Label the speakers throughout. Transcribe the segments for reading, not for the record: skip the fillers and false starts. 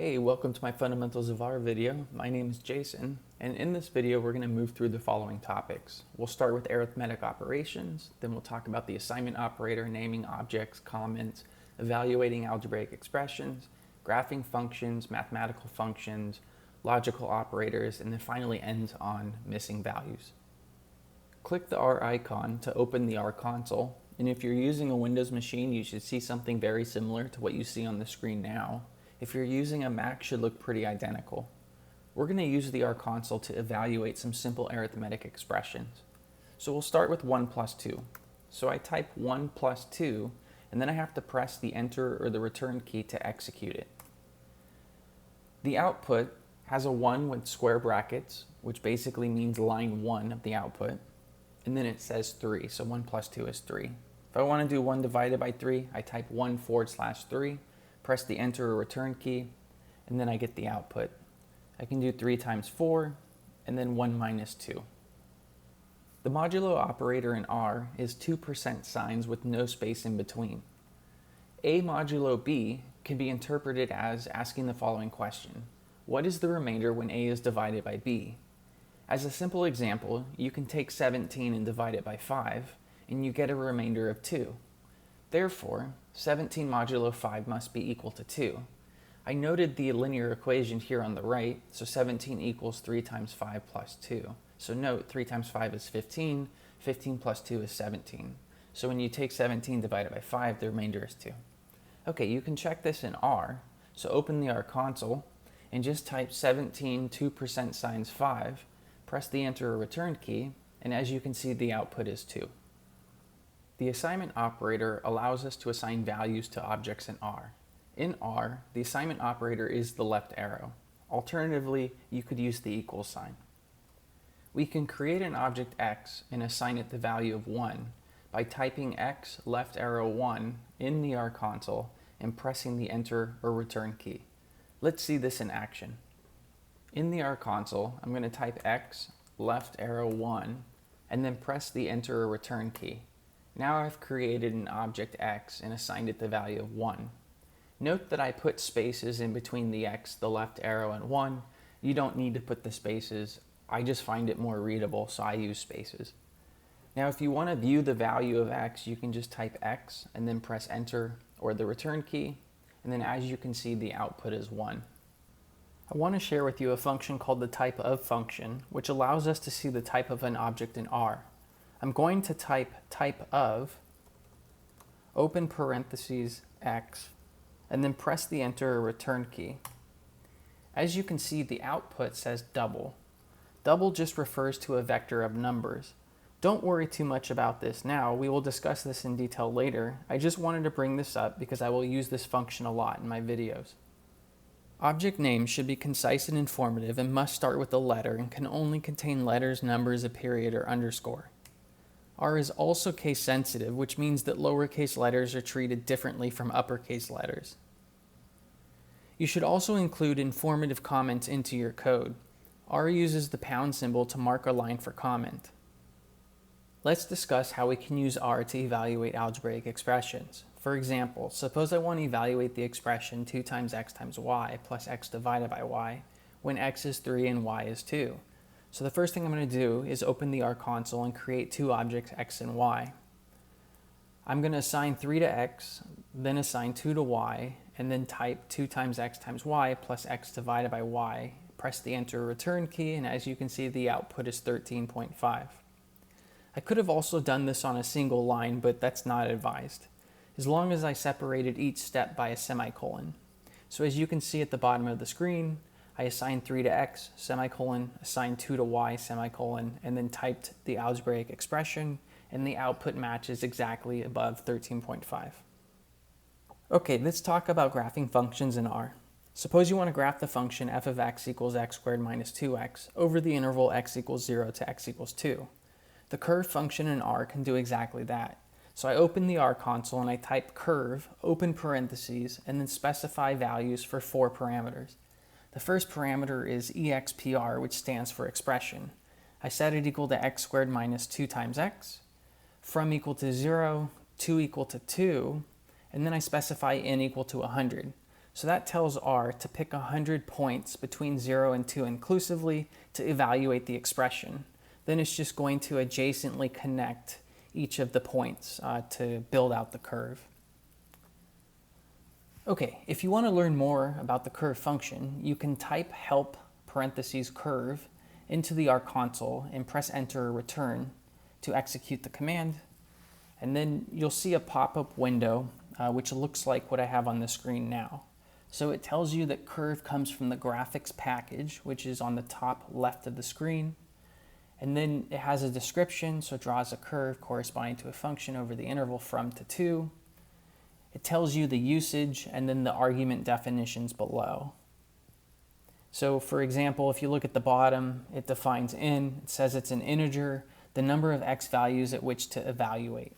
Speaker 1: Hey, welcome to my Fundamentals of R video. My name is Jason, and in this video we're going to move through the following topics. We'll start with arithmetic operations, then we'll talk about the assignment operator, naming objects, comments, evaluating algebraic expressions, graphing functions, mathematical functions, logical operators, and then finally end on missing values. Click the R icon to open the R console, and if you're using a Windows machine, you should see something very similar to what you see on the screen now. If you're using a Mac, it should look pretty identical. We're going to use the R console to evaluate some simple arithmetic expressions. So we'll start with 1 plus 2. So I type 1 plus 2, and then I have to press the enter or the return key to execute it. The output has a 1 with square brackets, which basically means line 1 of the output, and then it says 3, so 1 plus 2 is 3. If I want to do 1 divided by 3, I type 1/3, press the enter or return key, and then I get the output. I can do 3 times 4, and then 1 minus 2. The modulo operator in R is 2% signs with no space in between. A modulo B can be interpreted as asking the following question: what is the remainder when A is divided by B? As a simple example, you can take 17 and divide it by 5, and you get a remainder of 2. Therefore, 17 modulo 5 must be equal to 2. I noted the linear equation here on the right, so 17 equals 3 times 5 plus 2. So note, 3 times 5 is 15, 15 plus 2 is 17. So when you take 17 divided by 5, the remainder is 2. Okay, you can check this in R. So open the R console and just type 17 2% signs 5, press the enter or return key, and as you can see, the output is 2. The assignment operator allows us to assign values to objects in R. In R, the assignment operator is the left arrow. Alternatively, you could use the equal sign. We can create an object X and assign it the value of 1 by typing X left arrow 1 in the R console and pressing the enter or return key. Let's see this in action. In the R console, I'm going to type X left arrow 1 and then press the enter or return key. Now I've created an object X and assigned it the value of 1. Note that I put spaces in between the X, the left arrow, and 1. You don't need to put the spaces. I just find it more readable, so I use spaces. Now if you want to view the value of X, you can just type X and then press enter or the return key, and then as you can see, the output is 1. I want to share with you a function called the type of function, which allows us to see the type of an object in R. I'm going to type of, open parentheses, X, and then press the enter or return key. As you can see, the output says double. Double just refers to a vector of numbers. Don't worry too much about this now. We will discuss this in detail later. I just wanted to bring this up because I will use this function a lot in my videos. Object names should be concise and informative and must start with a letter and can only contain letters, numbers, a period, or underscore. R is also case sensitive, which means that lowercase letters are treated differently from uppercase letters. You should also include informative comments into your code. R uses the pound symbol to mark a line for comment. Let's discuss how we can use R to evaluate algebraic expressions. For example, suppose I want to evaluate the expression 2 times x times y plus x divided by y when x is 3 and y is 2. So the first thing I'm going to do is open the R console and create two objects x and y. I'm going to assign 3 to x, then assign 2 to y, and then type 2 times x times y plus x divided by y. Press the enter or return key, and as you can see, the output is 13.5. I could have also done this on a single line, but that's not advised, as long as I separated each step by a semicolon. So as you can see at the bottom of the screen, I assigned 3 to x, semicolon, assigned 2 to y, semicolon, and then typed the algebraic expression, and the output matches exactly above 13.5. Okay, let's talk about graphing functions in R. Suppose you want to graph the function f of x equals x squared minus 2x over the interval x equals 0 to x equals 2. The curve function in R can do exactly that. So I open the R console and I type curve, open parentheses, and then specify values for 4 parameters. The first parameter is expr, which stands for expression. I set it equal to x squared minus 2 times x, from equal to 0, to equal to 2, and then I specify n equal to 100. So that tells R to pick 100 points between 0 and 2 inclusively to evaluate the expression. Then it's just going to adjacently connect each of the points to build out the curve. Okay, if you want to learn more about the curve function, you can type help parentheses curve into the R console and press enter or return to execute the command. And then you'll see a pop-up window which looks like what I have on the screen now. So it tells you that curve comes from the graphics package, which is on the top left of the screen. And then it has a description, so it draws a curve corresponding to a function over the interval from to 2. It tells you the usage and then the argument definitions below. So for example, if you look at the bottom, it defines in, it says it's an integer, the number of x values at which to evaluate.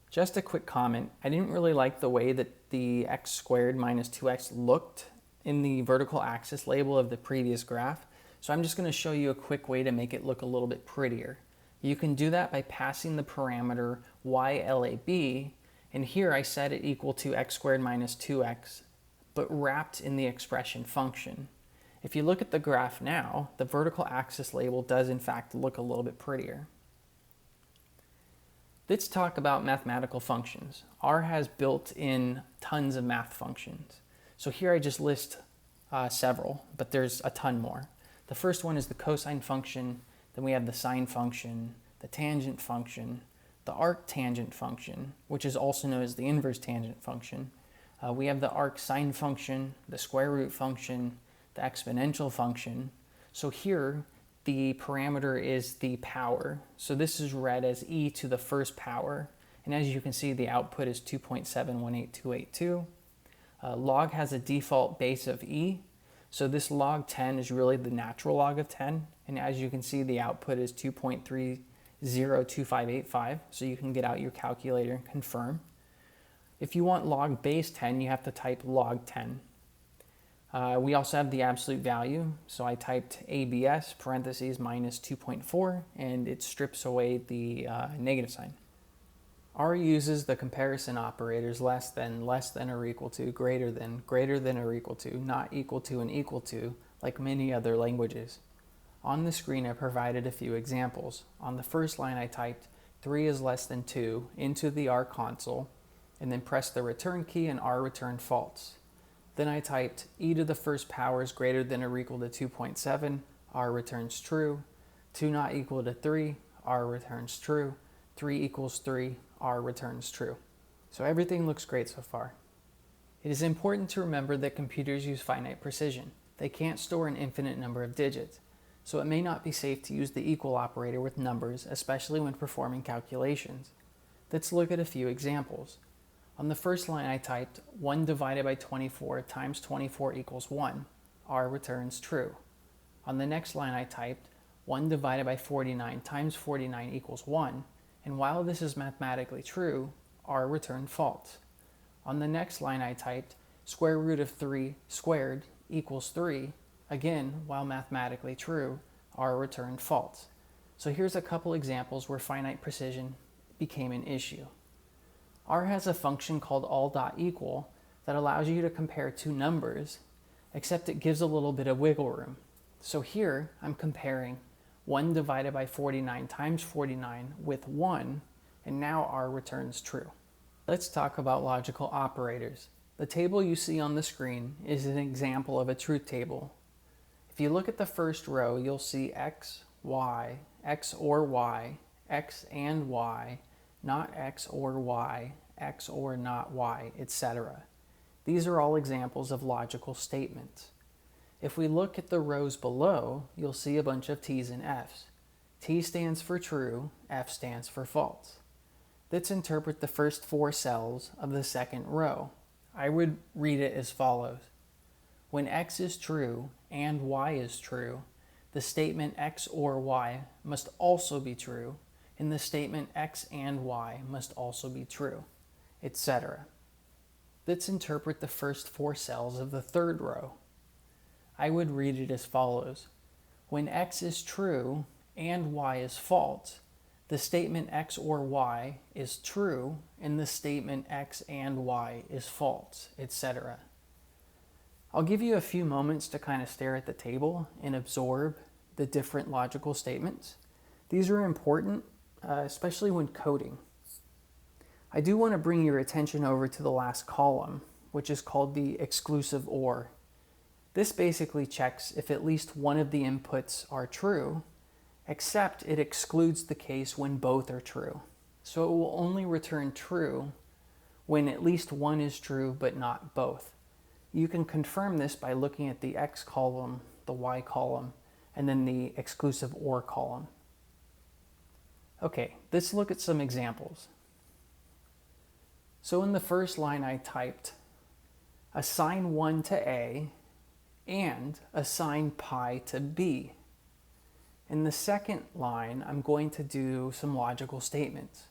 Speaker 1: Just a quick comment, I didn't really like the way that the x squared minus 2x looked in the vertical axis label of the previous graph, so I'm just going to show you a quick way to make it look a little bit prettier. You can do that by passing the parameter ylab, and here I set it equal to x squared minus 2x, but wrapped in the expression function. If you look at the graph now, the vertical axis label does in fact look a little bit prettier. Let's talk about mathematical functions. R has built in tons of math functions. So here I just list several, but there's a ton more. The first one is the cosine function, then we have the sine function, the tangent function, the arctangent function, which is also known as the inverse tangent function. We have the arcsine function, the square root function, the exponential function. So here, the parameter is the power. So this is read as e to the first power. And as you can see, the output is 2.718282. Log has a default base of e. So this log 10 is really the natural log of 10. And as you can see, the output is 2.302585. So you can get out your calculator and confirm. If you want log base 10, you have to type log 10. We also have the absolute value, so I typed ABS parentheses minus 2.4, and it strips away the negative sign. R uses the comparison operators less than or equal to, greater than or equal to, not equal to, and equal to, like many other languages. On the screen I provided a few examples. On the first line I typed 3 is less than 2 into the R console, and then pressed the return key and R returned false. Then I typed e to the first power is greater than or equal to 2.7, R returns true. 2 not equal to 3, R returns true. 3 equals 3, R returns true. So everything looks great so far. It is important to remember that computers use finite precision. They can't store an infinite number of digits, so it may not be safe to use the equal operator with numbers, especially when performing calculations. Let's look at a few examples. On the first line I typed 1 divided by 24 times 24 equals 1. R returns true. On the next line I typed 1 divided by 49 times 49 equals 1. And while this is mathematically true, R returned false. On the next line I typed square root of 3 squared equals 3. Again, while mathematically true, R returned false. So here's a couple examples where finite precision became an issue. R has a function called all.equal that allows you to compare two numbers, except it gives a little bit of wiggle room. So here I'm comparing 1 divided by 49 times 49 with 1, and now R returns true. Let's talk about logical operators. The table you see on the screen is an example of a truth table. If you look at the first row, you'll see x, y, x or y, x and y, not x or y, x or not y, etc. These are all examples of logical statements. If we look at the rows below, you'll see a bunch of t's and f's. T stands for true, f stands for false. Let's interpret the first 4 cells of the second row. I would read it as follows. When x is true and y is true, the statement x or y must also be true, and the statement x and y must also be true, etc. Let's interpret the first 4 cells of the third row. I would read it as follows. When x is true and y is false, the statement x or y is true and the statement x and y is false, etc. I'll give you a few moments to kind of stare at the table and absorb the different logical statements. These are important, especially when coding. I do want to bring your attention over to the last column, which is called the exclusive OR. This basically checks if at least one of the inputs are true, except it excludes the case when both are true. So it will only return true when at least one is true but not both. You can confirm this by looking at the X column, the Y column, and then the exclusive OR column. Okay, let's look at some examples. So in the first line I typed, assign 1 to A and assign pi to B. In the second line, I'm going to do some logical statements.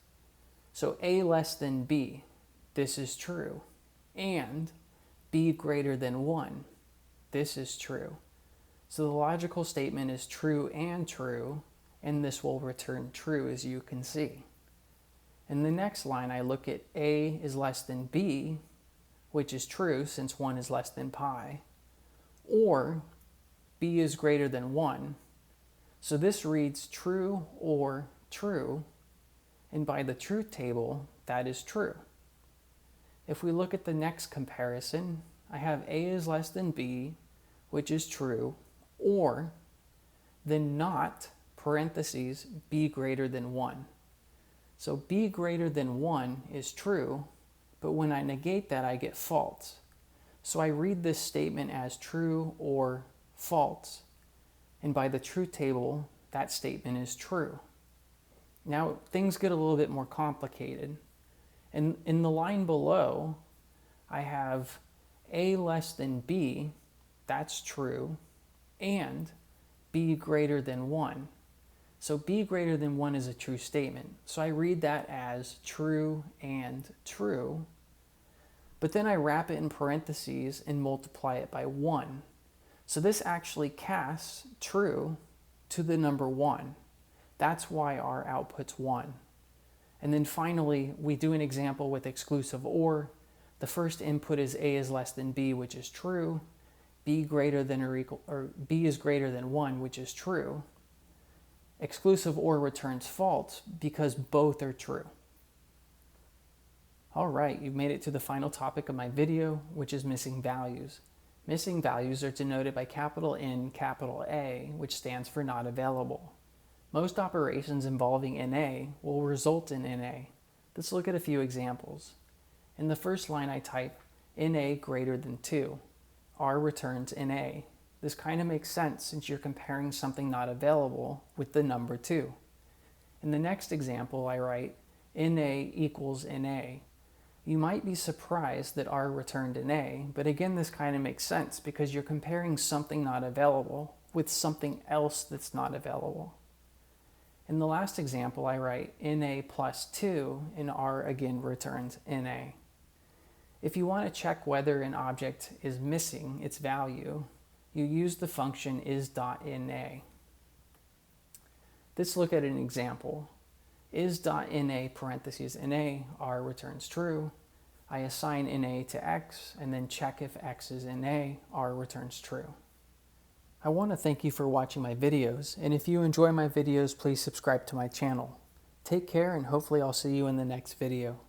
Speaker 1: So A less than B, this is true, and B greater than 1, this is true. So the logical statement is true, and this will return true, as you can see. In the next line, I look at A is less than B, which is true since 1 is less than pi, or B is greater than 1. So this reads true or true, and by the truth table, that is true. If we look at the next comparison, I have A is less than B, which is true, or then not, parentheses, B greater than 1. So B greater than 1 is true, but when I negate that, I get false. So I read this statement as true or false, and by the truth table, that statement is true. Now things get a little bit more complicated. And in the line below, I have A less than B, that's true, and B greater than 1. So B greater than 1 is a true statement. So I read that as true and true, but then I wrap it in parentheses and multiply it by 1. So this actually casts true to the number 1. That's why our output's 1. And then finally, we do an example with exclusive OR. The first input is A is less than B, which is true. B greater than or B is greater than 1, which is true. Exclusive OR returns false because both are true. All right, you've made it to the final topic of my video, which is missing values. Missing values are denoted by capital N, capital A, which stands for not available. Most operations involving NA will result in NA. Let's look at a few examples. In the first line I type NA greater than 2. R returns NA. This kind of makes sense since you're comparing something not available with the number 2. In the next example I write NA equals NA. You might be surprised that R returned NA, but again this kind of makes sense because you're comparing something not available with something else that's not available. In the last example I write NA plus 2 and R again returns NA. If you want to check whether an object is missing its value, you use the function is.na. Let's look at an example. Is.na parentheses na, R returns true. I assign na to x and then check if x is na, R returns true. I want to thank you for watching my videos, and if you enjoy my videos, please subscribe to my channel. Take care, and hopefully I'll see you in the next video.